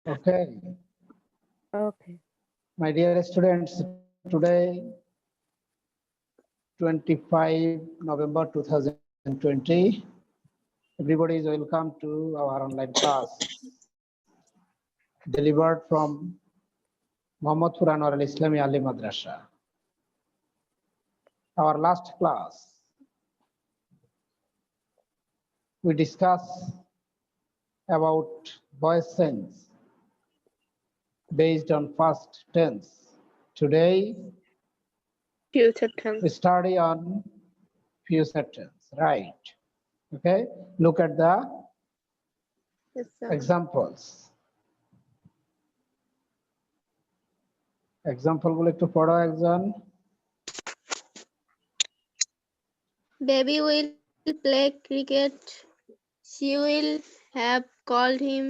Okay, Okay. my dear students, today 25 November 2020, everybody is welcome to our online class delivered from Muhammadpur Anwar Al Islami Ali Madrasa. Our last class, we discussed about voice sense based on past tense. Today, Future tense. we study on future tense, right? Okay, look at the Yes, sir. examples. Example গুলো একটু পড়ো একজন। Baby will play cricket. She will have called him.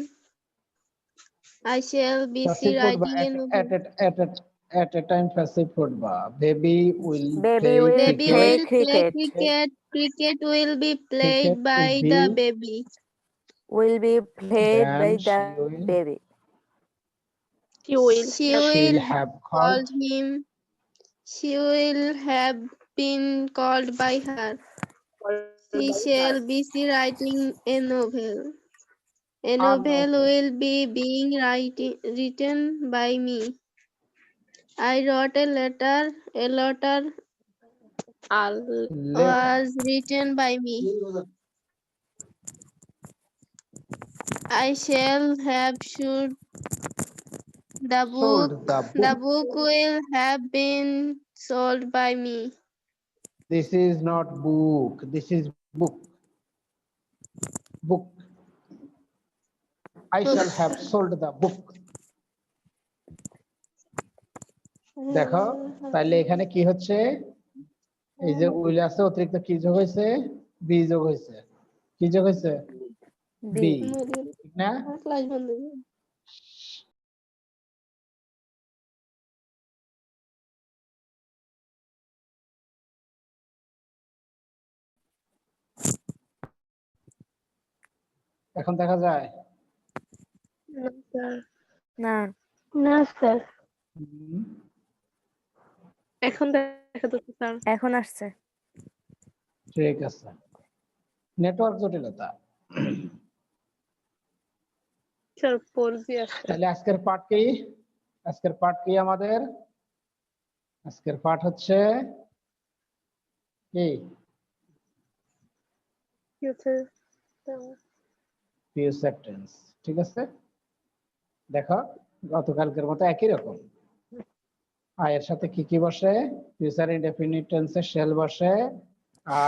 I shall be Passive food বা writing a novel. at a time passive food বা baby will Baby play will Baby cricket. play will play cricket. cricket. Cricket will be played Cricket by will the be baby. Will be played by and the she will baby. She will she'll have called called him. She will have been called by her. He shall be writing a novel. A novel will be being written by me. I wrote a letter. A letter was written by me. I shall have should the sold book. the The book. book will have been sold by me. This is not book, this is book. Book. I shall have sold the book. দেখো তাহলে এখানে কি হচ্ছে, এই যে will আছে অতিরিক্ত কি যোগ হয়েছে, বি যোগ হয়েছে। কি যোগ হয়েছে? বি, ঠিক না? ক্লাস বন্ধ। এখন দেখা যায়? না, না স্যার, হুম, এখন দেখা যাচ্ছে স্যার। এখন আসছে। ঠিক আছে, নেটওয়ার্ক জটিলতা। স্যার 4G আছে। তাহলে আজকের পাঠ কি? আজকের পাঠ কি আমাদের? আজকের পাঠ হচ্ছে কি? Future future tense. ঠিক আছে, দেখো গতকালকের মতো একই রকম। এর সাথে কি কি বসে? ফিউচার ইনডেফিনিট টেন্সে শ্যাল বসে,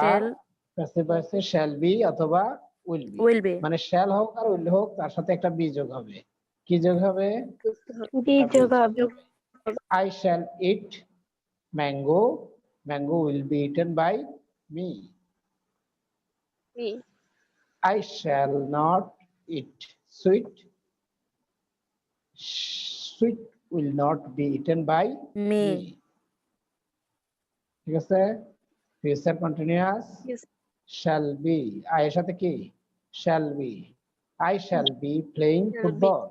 আর Shall প্যাসিভ ভয়েসে শ্যাল বি অথবা উইল বি। will be. মানে শ্যাল হোক আর উইল হোক, তার সাথে একটা বি যোগ হবে। কি যোগ হবে? I shall eat mango. Mango will be eaten by me. I shall not eat sweet. Sweet will not be eaten by Me. me. ঠিক আছে, ফিউচার কন্টিনিউয়াস shall be, এর সাথে কি? shall be. I shall be playing football.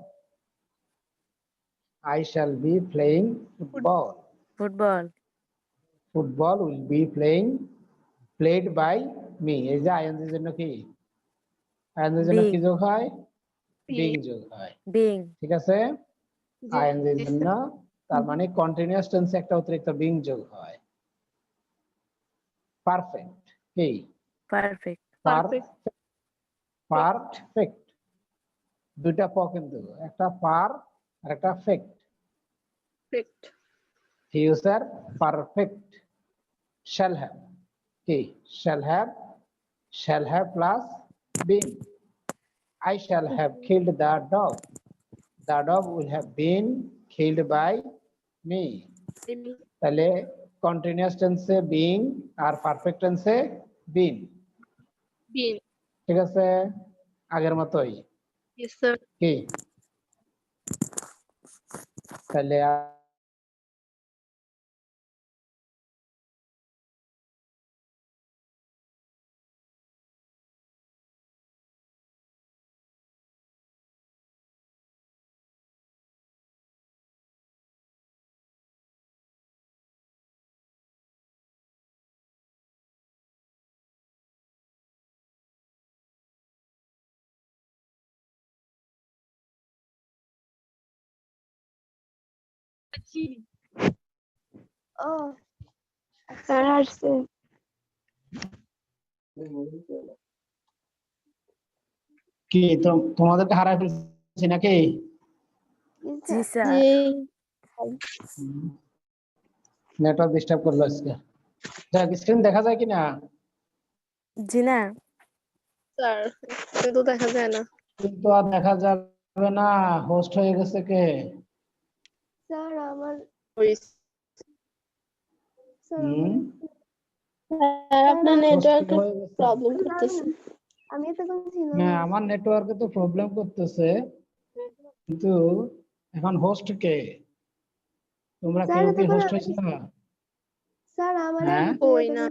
I shall be playing football. Football. Football will be played by me. এই যে আইএনজির জন্য কি? আইএনজির জন্য কি Being. যোগ হয়? বিং যোগ হয়। Being. ঠিক আছে, আইএনজির জন্য, তার মানে কন্টিনিউয়াস টেন্সে একটা অতিরিক্ত বিং যোগ হয়। পারফেক্ট কি? Perfect. পারফেক্ট, দুইটা প কিন্তু, একটা পার আর একটা ফেক্ট। Future perfect. শ্যাল হ্যাভ কি? Shall have plus been. I shall have killed the dog. The dog will have been killed by me. তাহলে কন্টিনিউয়াস টেন্সে বিং আর পারফেক্ট টেন্সে বিন। ঠিক আছে, আগের মতোই কি? তাহলে ও স্যার আসছে কি তোমাদেরকে হারাই ফেলছি নাকি? জি স্যার। নেটওয়ার্ক ডিস্টার্ব করলো আজকে। যাক, স্ক্রিন দেখা যায় কিনা? জি না। স্যার কিন্তু দেখা যায় না। কিন্তু আর দেখা যাবে না। হোস্ট হয়ে গেছে কে? স্যার আমার হুম? স্যার আপনার হোস্ট নেটওয়ার্ক হয়ে গেছে। প্রবলেম করতেছে। আমি এতক্ষণ ছিলাম হ্যাঁ, আমার নেটওয়ার্কে তো প্রবলেম করতেছে, কিন্তু এখন হোস্ট কে? তোমরা স্যার কেউ কি এতক্ষণ হোস্ট হয়েছিল না? স্যার আমার হ্যাঁ? কই না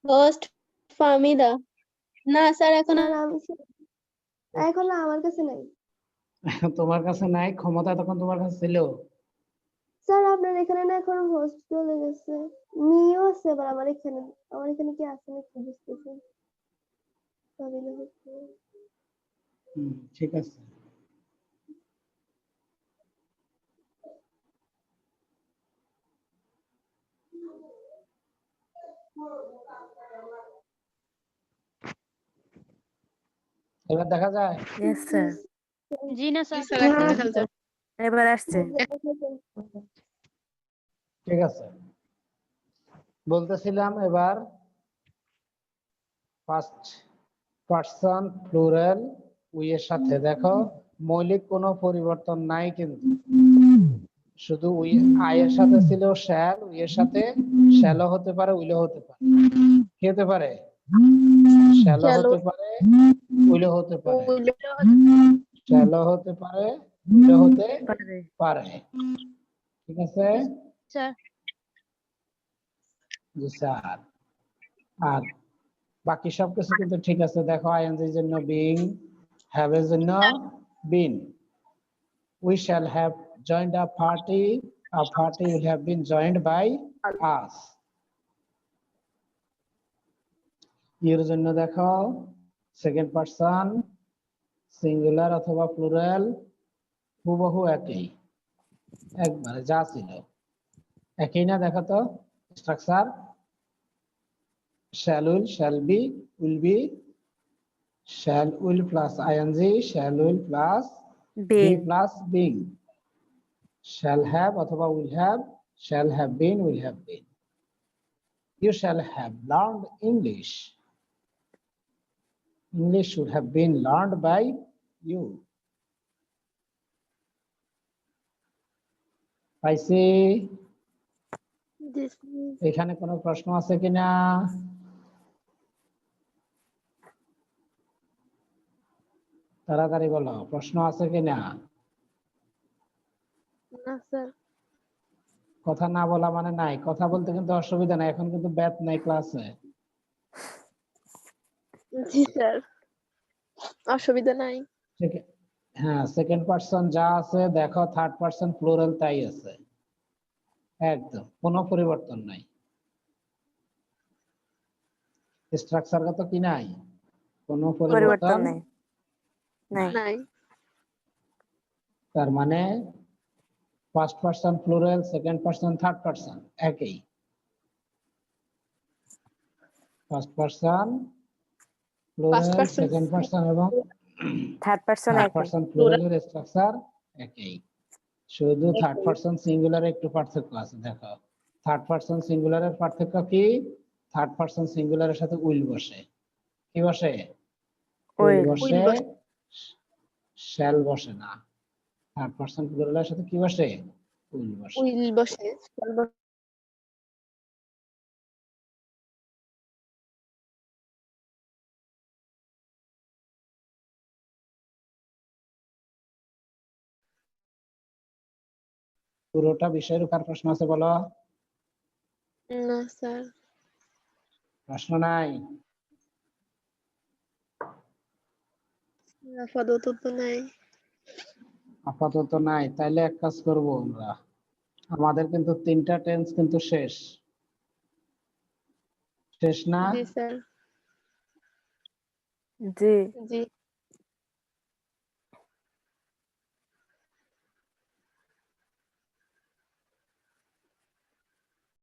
হোস্ট ফামিদা না স্যার এখন এখন আমার কাছে নাই তোমার কাছে নাই, ক্ষমতা তখন তোমার কাছে ছিল। স্যার আপনার এখানে না এখন হোস্ট চলে গেছে মিও আছে আবার আমার এখানে কি আছে না কি বুঝতেছি ফামিদা হচ্ছে ঠিক আছে। এবার দেখা যায়? Yes sir. জি না স্যার। এখন দেখা যায় এবার আসছে। ঠিক আছে, বলতেছিলাম এবার ফার্স্ট পারসন প্লুরাল উই এর সাথে দেখো মৌলিক কোনো পরিবর্তন নাই, কিন্তু শুধু উই আই এর সাথে ছিল শ্যাল, উই এর সাথে শ্যালও হতে পারে, উইলও হতে পারে। কি হতে পারে? শ্যালও হতে পারে, উইলও হতে পারে। শ্যালও হতে পারে, উইলও হতে পারে। পারে। ঠিক আছে? স্যার জি স্যার। আর বাকি সবকিছু কিন্তু ঠিক আছে। দেখো আইএনজি এর জন্য বিং, হ্যাভ এর জন্য বিন। We shall have joined a party will have been joined by us. এর জন্য দেখো সেকেন্ড পারসন সিঙ্গুলার অথবা প্লুরাল হুবহু একই, একবারে যা ছিল একই না? দেখো তো structure shall be, will be, shall will plus ing, shall will plus be being. plus being, shall have অথবা will have, shall have been, will have been. You shall have learned English. English should have been learned by you. পাইছি? এখানে কোনো প্রশ্ন আছে কিনা? তাড়াতাড়ি বলো, প্রশ্ন আছে কিনা? না স্যার কথা না বলা মানে নাই, কথা বলতে কিন্তু অসুবিধা নাই, এখন কিন্তু ব্যাথ নাই ক্লাসে। জি স্যার অসুবিধা নাই হ্যাঁ, সেকেন্ড পারসন যা আছে দেখো, থার্ড পারসন প্লুরাল তাই আছে, একদম কোনো পরিবর্তন নাই। স্ট্রাকচারগত কি নাই? কোনো পরিবর্তন পরিবর্তন নেই। নাই। নাই তার মানে first person plural, second person, third person একই। First person plural, second person এবং থার্ড পারসন থার্ড একই। পারসন প্লুরালের স্ট্রাকচার একই, শুধু থার্ড পারসন সিঙ্গুলারে একটু পার্থক্য আছে। দেখো থার্ড পারসন সিঙ্গুলারের পার্থক্য কি? থার্ড পারসন সিঙ্গুলারের সাথে উইল বসে। কি বসে? উইল বসে, শ্যাল বসে না। থার্ড পারসন প্লুরালের সাথে কি বসে? উইল বসে। উইল বসে পুরোটা বিষয়ের উপর প্রশ্ন আছে বলো? না স্যার প্রশ্ন নাই? আপাতত তো নাই আপাতত নাই, তাইলে এক কাজ করব আমরা, আমাদের কিন্তু তিনটা টেন্স কিন্তু শেষ, শেষ না? জি স্যার জি। জি